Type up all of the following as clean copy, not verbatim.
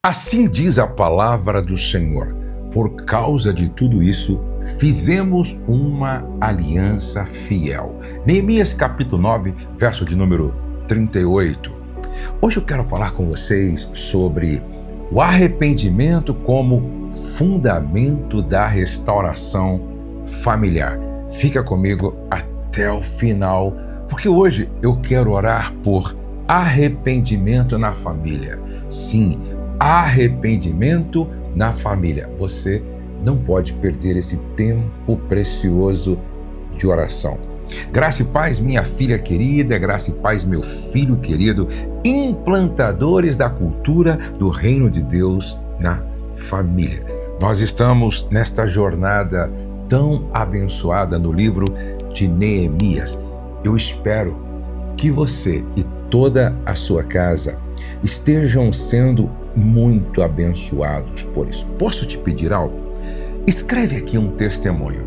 Assim diz a palavra do Senhor. Por causa de tudo isso, fizemos uma aliança fiel. Neemias capítulo 9, verso de número 38. Hoje eu quero falar com vocês sobre o arrependimento como fundamento da restauração familiar. Fica comigo até o final, porque hoje eu quero orar por arrependimento na família. Sim, arrependimento na família. Você não pode perder esse tempo precioso de oração. Graça e paz, minha filha querida, graça e paz, meu filho querido, implantadores da cultura do reino de Deus na família. Nós estamos nesta jornada tão abençoada no livro de Neemias. Eu espero que você e toda a sua casa estejam sendo muito abençoados por isso. Posso te pedir algo? Escreve aqui um testemunho.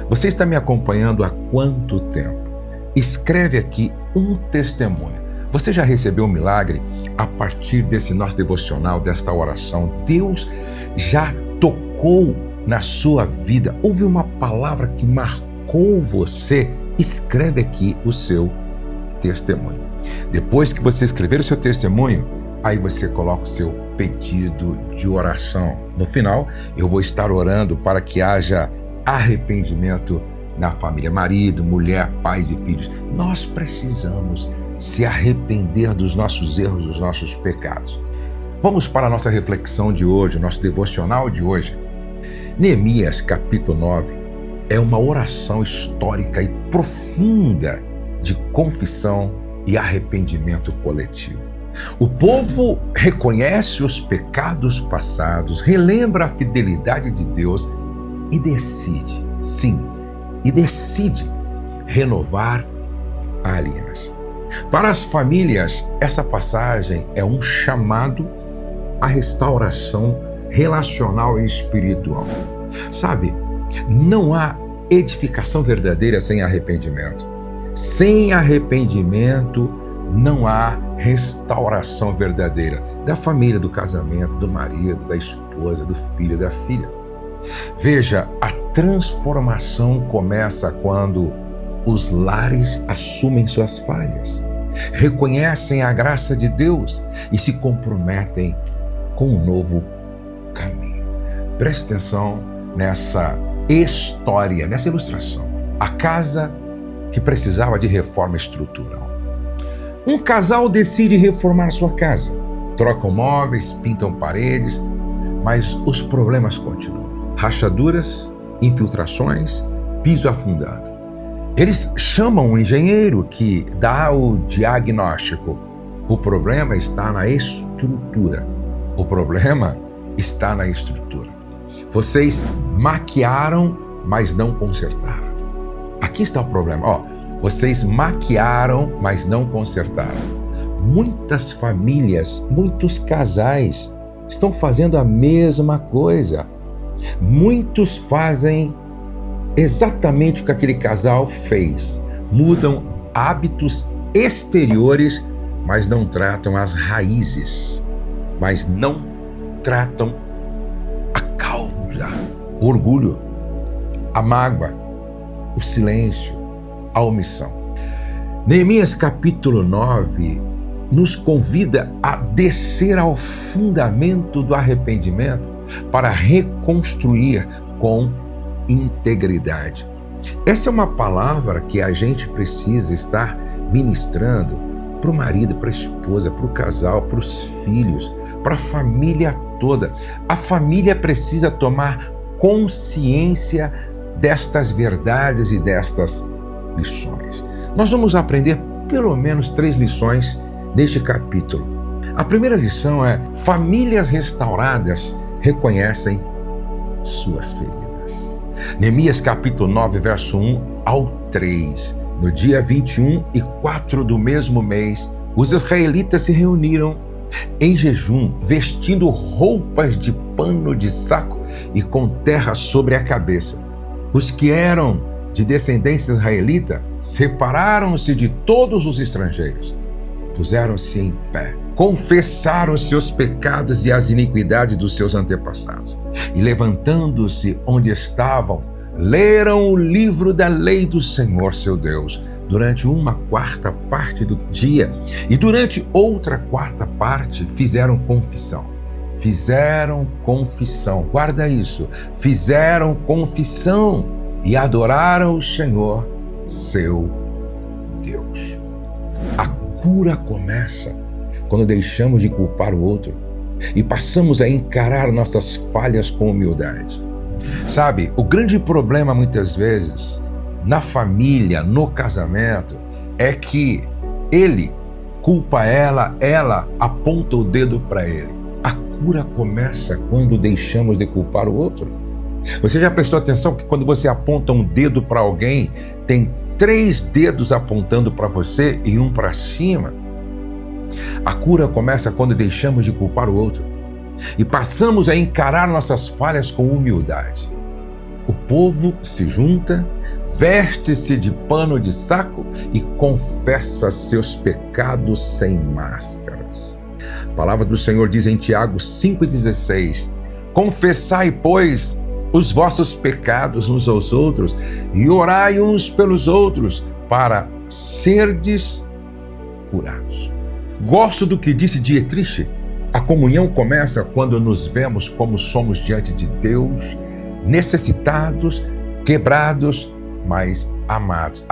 Você está me acompanhando há quanto tempo? Escreve aqui um testemunho. Você já recebeu um milagre a partir desse nosso devocional, desta oração? Deus já tocou na sua vida? Houve uma palavra que marcou você? Escreve aqui o seu testemunho. Depois que você escrever o seu testemunho, aí você coloca o seu pedido de oração. No final, eu vou estar orando para que haja arrependimento na família, marido, mulher, pais e filhos. Nós precisamos se arrepender dos nossos erros, dos nossos pecados. Vamos para a nossa reflexão de hoje, nosso devocional de hoje. Neemias capítulo 9 é uma oração histórica e profunda de confissão e arrependimento coletivo. O povo reconhece os pecados passados, relembra a fidelidade de Deus e decide, decide renovar a aliança. Para as famílias, essa passagem é um chamado à restauração relacional e espiritual. Sabe, não há edificação verdadeira sem arrependimento. Sem arrependimento, não há restauração verdadeira da família, do casamento, do marido, da esposa, do filho, da filha. Veja, a transformação começa quando os lares assumem suas falhas, reconhecem a graça de Deus e se comprometem com um novo caminho. Preste atenção nessa história, nessa ilustração. A casa que precisava de reforma estrutural. Um casal decide reformar sua casa. Trocam móveis, pintam paredes, mas os problemas continuam. Rachaduras, infiltrações, piso afundado. Eles chamam um engenheiro que dá o diagnóstico. O problema está na estrutura. O problema está na estrutura. Vocês maquiaram, mas não consertaram. Aqui está o problema. Vocês maquiaram, mas não consertaram. Muitas famílias, muitos casais estão fazendo a mesma coisa. Muitos fazem exatamente o que aquele casal fez. Mudam hábitos exteriores, mas não tratam as raízes. Mas não tratam a causa. O orgulho, a mágoa, o silêncio, a omissão. Neemias capítulo 9 nos convida a descer ao fundamento do arrependimento para reconstruir com integridade. Essa é uma palavra que a gente precisa estar ministrando para o marido, para a esposa, para o casal, para os filhos, para a família toda. A família precisa tomar consciência destas verdades e destas lições. Nós vamos aprender pelo menos 3 lições neste capítulo. A primeira lição é: famílias restauradas reconhecem suas feridas. Neemias capítulo 9, verso 1 ao 3. No dia 21 e 4 do mesmo mês, os israelitas se reuniram em jejum, vestindo roupas de pano de saco e com terra sobre a cabeça. Os que eram de descendência israelita separaram-se de todos os estrangeiros, puseram-se em pé confessaram os seus pecados e as iniquidades dos seus antepassados. E levantando-se onde estavam, leram o livro da lei do Senhor seu Deus durante uma quarta parte do dia, e durante outra quarta parte fizeram confissão. Fizeram confissão, guarda isso, fizeram confissão e adoraram o Senhor seu Deus. A cura começa quando deixamos de culpar o outro e passamos a encarar nossas falhas com humildade. Sabe, o grande problema muitas vezes na família, no casamento, é que ele culpa ela aponta o dedo para ele. A cura começa quando deixamos de culpar o outro. Você já prestou atenção que quando você aponta um dedo para alguém, tem 3 dedos apontando para você e um para cima? A cura começa quando deixamos de culpar o outro e passamos a encarar nossas falhas com humildade. O povo se junta, veste-se de pano de saco e confessa seus pecados sem máscaras. A palavra do Senhor diz em Tiago 5,16: confessai, pois, os vossos pecados uns aos outros e orai uns pelos outros para serdes curados. Gosto do que disse Dietrich: a comunhão começa quando nos vemos como somos diante de Deus, necessitados, quebrados, mas amados.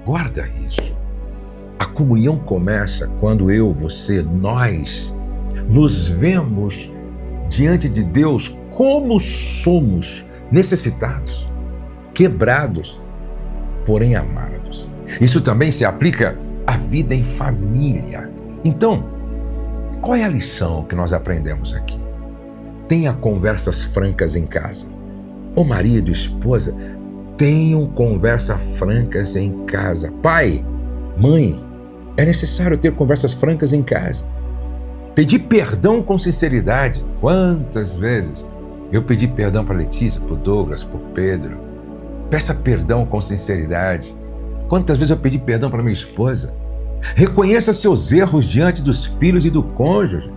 Guarda isso. A comunhão começa quando eu, você, nós nos vemos diante de Deus como somos, necessitados, quebrados, porém amados. Isso também se aplica à vida em família. Então, qual é a lição que nós aprendemos aqui? Tenha conversas francas em casa. O marido, esposa, tenham conversas francas em casa. Pai, mãe, é necessário ter conversas francas em casa. Pedir perdão com sinceridade. Quantas vezes eu pedi perdão para Letícia, para o Douglas, para o Pedro? Peça perdão com sinceridade. Quantas vezes eu pedi perdão para minha esposa? Reconheça seus erros diante dos filhos e do cônjuge.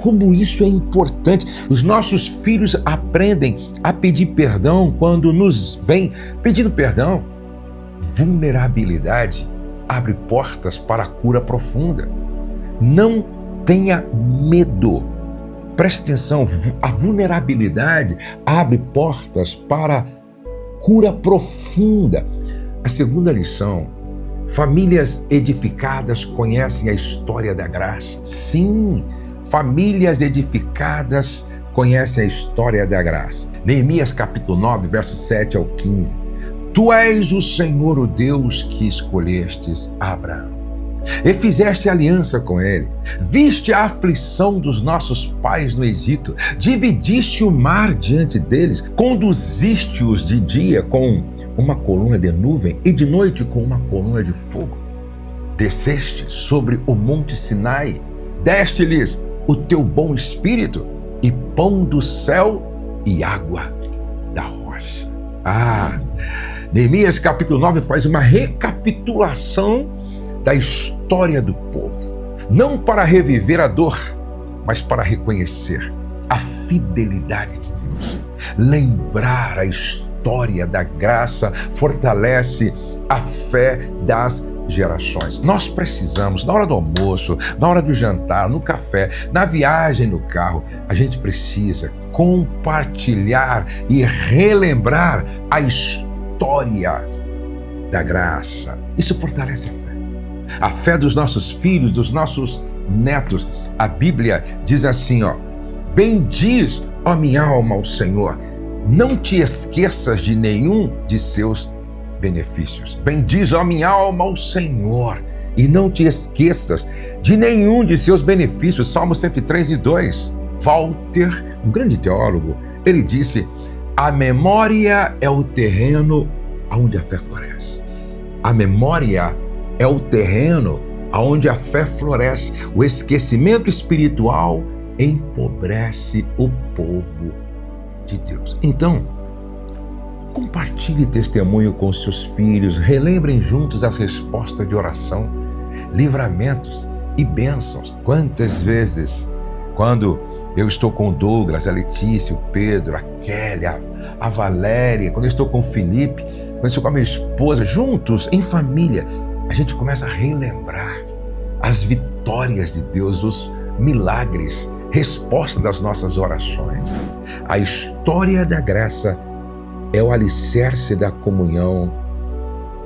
Como isso é importante. Os nossos filhos aprendem a pedir perdão quando nos vêm pedindo perdão. Vulnerabilidade abre portas para a cura profunda. Não tenha medo. Preste atenção, a vulnerabilidade abre portas para cura profunda. A segunda lição: famílias edificadas conhecem a história da graça. Sim, famílias edificadas conhecem a história da graça. Neemias capítulo 9, versos 7 ao 15. Tu és o Senhor, o Deus que escolhestes Abraão e fizeste aliança com ele. Viste a aflição dos nossos pais no Egito, dividiste o mar diante deles, conduziste-os de dia com uma coluna de nuvem e de noite com uma coluna de fogo. Desceste sobre o monte Sinai, deste-lhes o teu bom espírito e pão do céu e água da rocha. Neemias capítulo 9 faz uma recapitulação da história do povo, não para reviver a dor, mas para reconhecer a fidelidade de Deus. Lembrar a história da graça fortalece a fé das gerações. Nós precisamos, na hora do almoço, na hora do jantar, no café, na viagem no carro, a gente precisa compartilhar e relembrar a história da graça. Isso fortalece a fé. A fé dos nossos filhos, dos nossos netos. A Bíblia diz assim, bendiz, ó minha alma, ao Senhor. Não te esqueças de nenhum de seus benefícios. Bendiz, ó minha alma, ao Senhor. E não te esqueças de nenhum de seus benefícios. Salmo 103:2. Walter, um grande teólogo, ele disse: a memória é o terreno onde a fé floresce. A memória é o terreno onde a fé floresce. O esquecimento espiritual empobrece o povo de Deus. Então, compartilhe testemunho com seus filhos, relembrem juntos as respostas de oração, livramentos e bênçãos. Quantas vezes, quando eu estou com o Douglas, a Letícia, o Pedro, a Kelly, a Valéria, quando eu estou com o Felipe, quando eu estou com a minha esposa, juntos, em família, a gente começa a relembrar as vitórias de Deus, os milagres, resposta das nossas orações. A história da graça é o alicerce da comunhão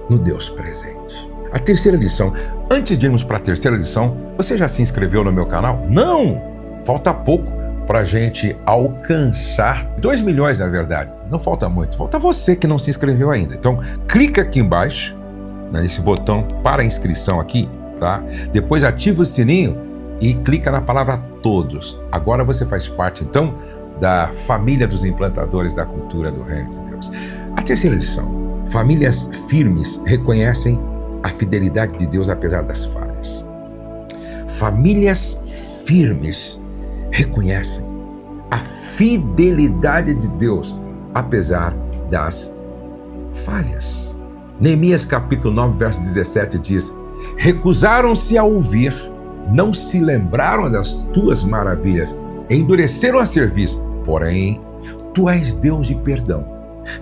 no Deus presente. A terceira lição. Antes de irmos para a terceira lição, você já se inscreveu no meu canal? Não! Falta pouco para a gente alcançar 2 milhões, na verdade. Não falta muito. Falta você que não se inscreveu ainda. Então, clica aqui embaixo, nesse botão para inscrição aqui, tá? Depois ativa o sininho e clica na palavra todos. Agora você faz parte, então, da família dos implantadores da cultura do Reino de Deus. A terceira lição. Famílias firmes reconhecem a fidelidade de Deus apesar das falhas. Famílias firmes reconhecem a fidelidade de Deus apesar das falhas. Neemias capítulo 9, verso 17 diz: recusaram-se a ouvir, não se lembraram das tuas maravilhas, endureceram a cerviz, porém, tu és Deus de perdão,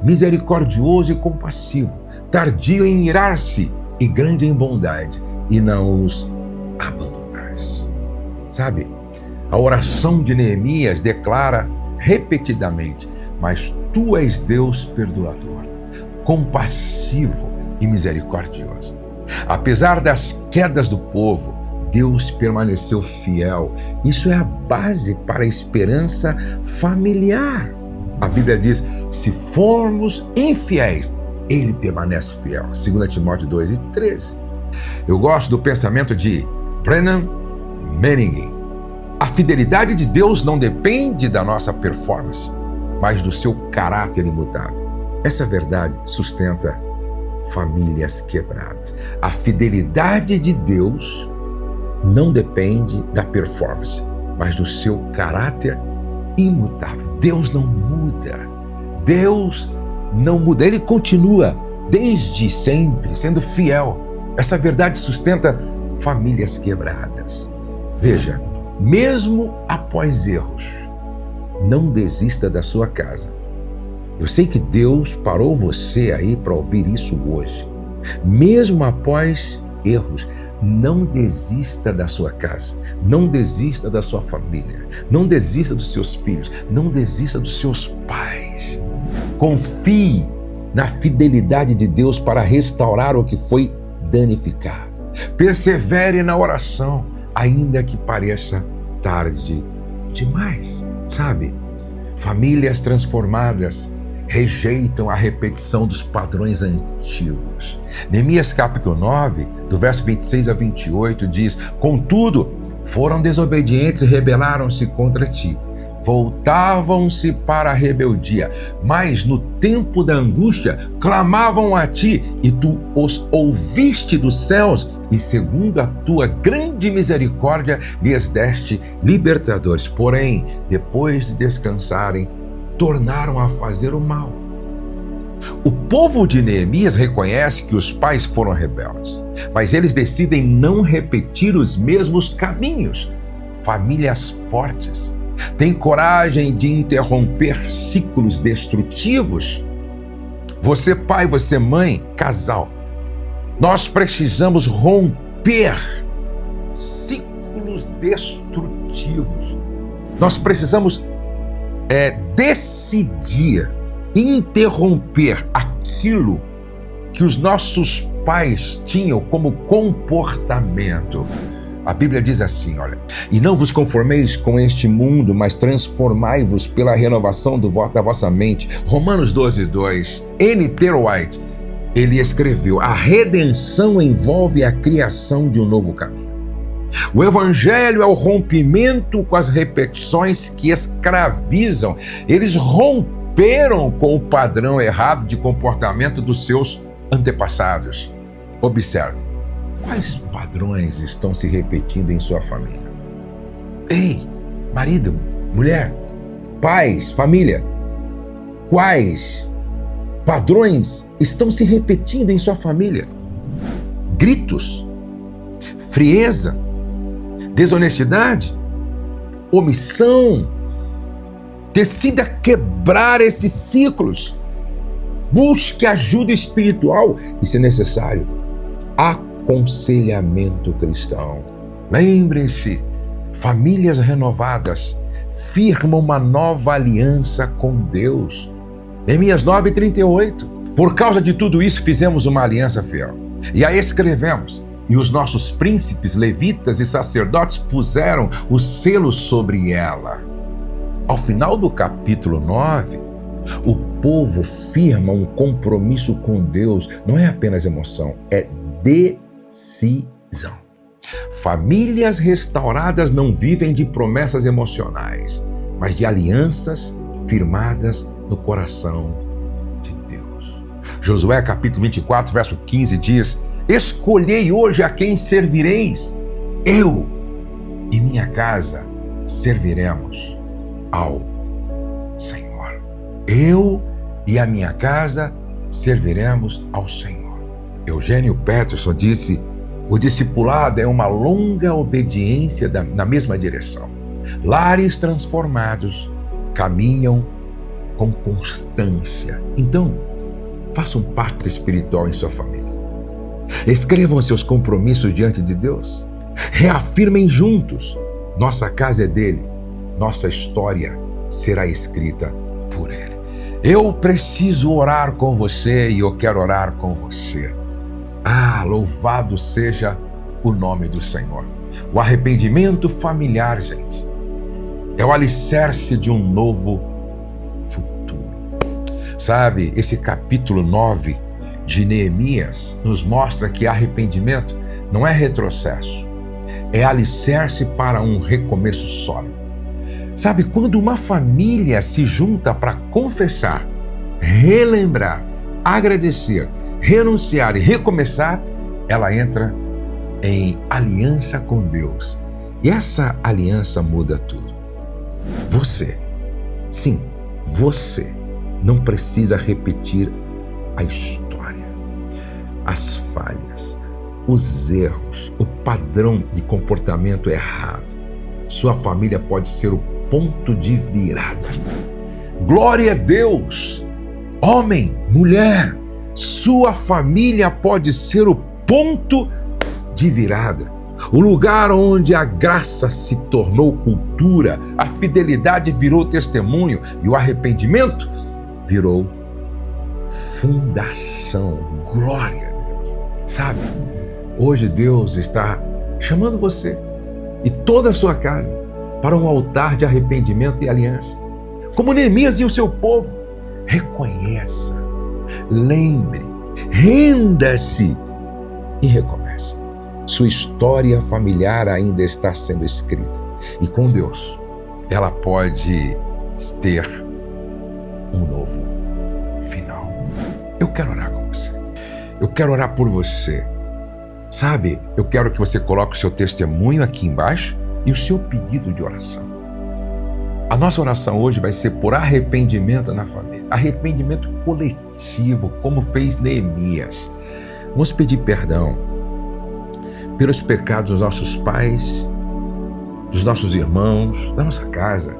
misericordioso e compassivo, tardio em irar-se e grande em bondade, e não os abandonaste. Sabe, a oração de Neemias declara repetidamente: mas tu és Deus perdoador, compassivo e misericordioso. Apesar das quedas do povo, Deus permaneceu fiel. Isso é a base para a esperança familiar. A Bíblia diz: se formos infiéis, Ele permanece fiel. 2 Timóteo 2:13. Eu gosto do pensamento de Brennan Manning. A fidelidade de Deus não depende da nossa performance, mas do seu caráter imutável. Essa verdade sustenta famílias quebradas. A fidelidade de Deus não depende da performance, mas do seu caráter imutável. Deus não muda. Deus não muda. Ele continua desde sempre sendo fiel. Essa verdade sustenta famílias quebradas. Veja, mesmo após erros, não desista da sua casa. Eu sei que Deus parou você aí para ouvir isso hoje. Mesmo após erros, não desista da sua casa, não desista da sua família, não desista dos seus filhos, não desista dos seus pais. Confie na fidelidade de Deus para restaurar o que foi danificado. Persevere na oração, ainda que pareça tarde demais. Sabe, famílias transformadas rejeitam a repetição dos padrões antigos. Neemias capítulo 9, do verso 26 a 28 diz: contudo, foram desobedientes e rebelaram-se contra ti. Voltavam-se para a rebeldia, mas no tempo da angústia clamavam a ti, e tu os ouviste dos céus, e segundo a tua grande misericórdia lhes deste libertadores. Porém, depois de descansarem, tornaram a fazer o mal. O povo de Neemias reconhece que os pais foram rebeldes, mas eles decidem não repetir os mesmos caminhos. Famílias fortes têm coragem de interromper ciclos destrutivos. Você pai, você mãe, casal, nós precisamos romper ciclos destrutivos. Nós precisamos decidir interromper aquilo que os nossos pais tinham como comportamento. A Bíblia diz assim, olha: e não vos conformeis com este mundo, mas transformai-vos pela renovação da vossa mente. Romanos 12:2. N.T. Wright, ele escreveu: a redenção envolve a criação de um novo caminho. O Evangelho é o rompimento com as repetições que escravizam. Eles romperam com o padrão errado de comportamento dos seus antepassados. Observe, quais padrões estão se repetindo em sua família? Ei, marido, mulher, pais, família, quais padrões estão se repetindo em sua família? Gritos, frieza, desonestidade, omissão. Decida quebrar esses ciclos. Busque ajuda espiritual e, se necessário, aconselhamento cristão. Lembrem-se, famílias renovadas firmam uma nova aliança com Deus. Neemias 9:38. Por causa de tudo isso, fizemos uma aliança fiel e a escrevemos. E os nossos príncipes, levitas e sacerdotes puseram o selo sobre ela. Ao final do capítulo 9, o povo firma um compromisso com Deus. Não é apenas emoção, é decisão. Famílias restauradas não vivem de promessas emocionais, mas de alianças firmadas no coração de Deus. Josué capítulo 24, verso 15 diz: escolhei hoje a quem servireis. Eu e minha casa serviremos ao Senhor. Eu e a minha casa serviremos ao Senhor. Eugênio Peterson disse: o discipulado é uma longa obediência na mesma direção. Lares transformados caminham com constância. Então, faça um pacto espiritual em sua família. Escrevam seus compromissos diante de Deus. Reafirmem juntos: nossa casa é dele, nossa história será escrita por ele. Eu preciso orar com você e eu quero orar com você. Louvado seja o nome do Senhor. O arrependimento familiar, gente, é o alicerce de um novo futuro. Sabe, esse capítulo 9 de Neemias nos mostra que arrependimento não é retrocesso, é alicerce para um recomeço sólido. Sabe, quando uma família se junta para confessar, relembrar, agradecer, renunciar e recomeçar, ela entra em aliança com Deus. E essa aliança muda tudo. Você, sim, você não precisa repetir a história, as falhas, os erros, o padrão de comportamento errado. Sua família pode ser o ponto de virada. Glória a Deus! Homem, mulher, sua família pode ser o ponto de virada. O lugar onde a graça se tornou cultura, a fidelidade virou testemunho e o arrependimento virou fundação. Glória a Deus! Sabe, hoje Deus está chamando você e toda a sua casa para um altar de arrependimento e aliança. Como Neemias e o seu povo, reconheça, lembre, renda-se e recomece. Sua história familiar ainda está sendo escrita e com Deus ela pode ter um novo final. Eu quero orar com você. Eu quero orar por você. Sabe, eu quero que você coloque o seu testemunho aqui embaixo e o seu pedido de oração. A nossa oração hoje vai ser por arrependimento na família. Arrependimento coletivo, como fez Neemias. Vamos pedir perdão pelos pecados dos nossos pais, dos nossos irmãos, da nossa casa.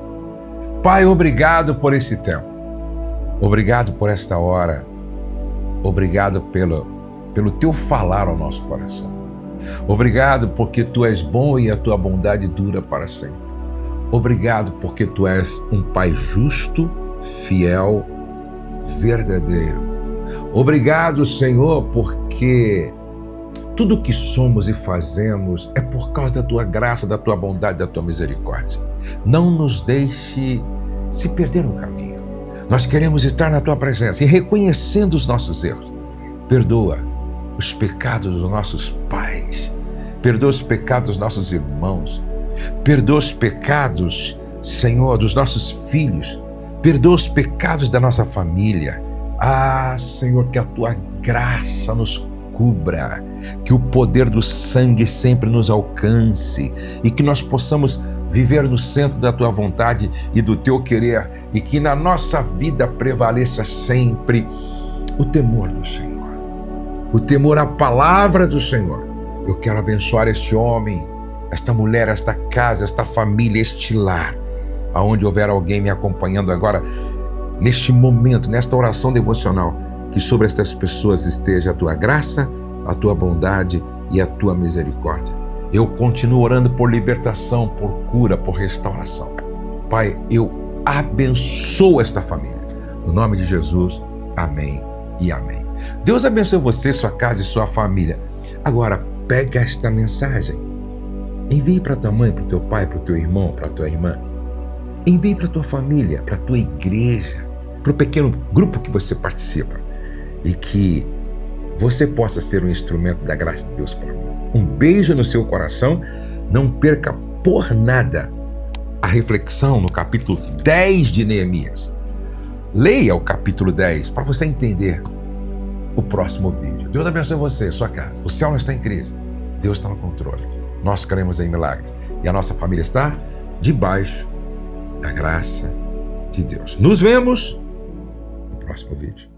Pai, obrigado por esse tempo. Obrigado por esta hora. Obrigado pelo teu falar ao nosso coração. Obrigado porque tu és bom e a tua bondade dura para sempre. Obrigado porque tu és um Pai justo, fiel, verdadeiro. Obrigado, Senhor, porque tudo que somos e fazemos é por causa da tua graça, da tua bondade, da tua misericórdia. Não nos deixe se perder no caminho. Nós queremos estar na tua presença e reconhecendo os nossos erros. Perdoa os pecados dos nossos pais, perdoa os pecados dos nossos irmãos, perdoa os pecados, Senhor, dos nossos filhos, perdoa os pecados da nossa família. Senhor, que a tua graça nos cubra, que o poder do sangue sempre nos alcance e que nós possamos viver no centro da tua vontade e do teu querer e que na nossa vida prevaleça sempre o temor do Senhor. O temor à palavra do Senhor. Eu quero abençoar este homem esta mulher, esta casa, esta família, este lar, aonde houver alguém me acompanhando agora, neste momento, nesta oração devocional, que sobre estas pessoas esteja a tua graça, a tua bondade e a tua misericórdia. Eu continuo orando por libertação, por cura, por restauração. Pai, eu abençoo esta família. No nome de Jesus, amém e amém. Deus abençoe você, sua casa e sua família. Agora, pega esta mensagem. Envie para tua mãe, para o teu pai, para o teu irmão, para a tua irmã. Envie para a tua família, para a tua igreja, para o pequeno grupo que você participa. E que você possa ser um instrumento da graça de Deus para nós. Um beijo no seu coração. Não perca por nada a reflexão no capítulo 10 de Neemias. Leia o capítulo 10 para você entender o próximo vídeo. Deus abençoe você, sua casa. O céu não está em crise. Deus está no controle. Nós cremos em milagres. E a nossa família está debaixo da graça de Deus. Nos vemos no próximo vídeo.